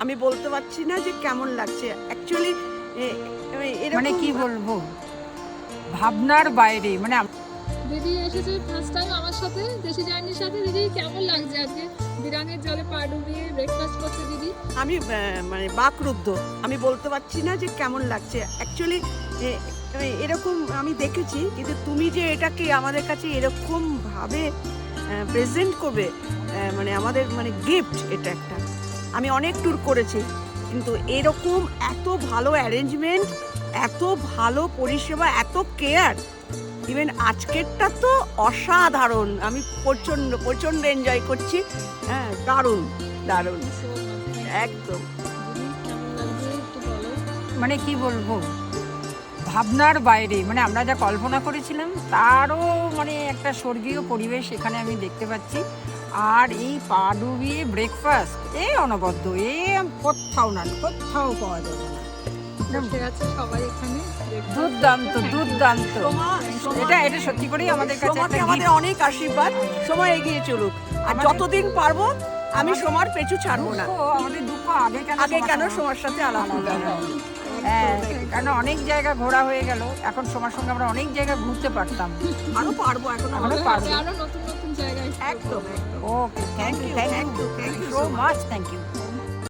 আমি বলতে পারছি না যে কেমন লাগছে অ্যাকচুয়ালি। মানে কি বলবো, ভাবনার বাইরে। মানে দিদি এসেছে ফার্স্ট টাইম আমার সাথে দেশি জার্নির সাথে। দিদি কেমন লাগছে আজকে বিরানের জলে পা ডুবিয়ে ব্রেকফাস্ট করছে দিদি? আমি মানে বাকরুদ্ধ, আমি বলতে পারছি না যে কেমন লাগছে অ্যাকচুয়ালি। এরকম আমি দেখেছি, কিন্তু তুমি যে এটাকে আমাদের কাছে এরকম ভাবে প্রেজেন্ট করবে, মানে আমাদের মানে গিফট এটা একটা। আমি অনেক ট্যুর করেছি, কিন্তু এরকম এত ভালো অ্যারেঞ্জমেন্ট, এত ভালো পরিষেবা, এত কেয়ার, ইভেন আজকেরটা তো অসাধারণ। আমি প্রচণ্ড প্রচণ্ড এনজয় করছি। হ্যাঁ, দারুণ দারুণ একদম। দিদি কেমন লাগছে একটু বলো। মানে কি বলবো, ভাবনার বাইরে। মানে আমরা যা কল্পনা করেছিলাম তারও মানে একটা স্বর্গীয় পরিবেশ এখানে আমি দেখতে পাচ্ছি। আর এই পা ডুবিয়ে ব্রেকফাস্ট, অনবদ্য, কোথাও না, কোথাও পাওয়া যাবে না। বসে আছে সবাই এখানে, দুর্দান্ত দুর্দান্ত। এটা সত্যি করেই আমাদের কাছে সোমাকে একটা আমাদের gift। অনেক আশীর্বাদ। সময় এগিয়ে চলুক, আর আমাদের- যতদিন পারবো আমি সোমার পেছু ছাড়বো না। আমাদের দুঃখ আগে কেন সোমার সাথে আলাপ করলাম? হ্যাঁ, কারণ অনেক জায়গা ঘোরা হয়ে গেল, এখন সময়ের সঙ্গে আমরা অনেক জায়গা ঘুরতে পারতাম। আরো পারবো, এখন আরো পারবো। আরো নতুন নতুন জায়গায় একদম একদম। Okay, thank you, thank you so much, thank you.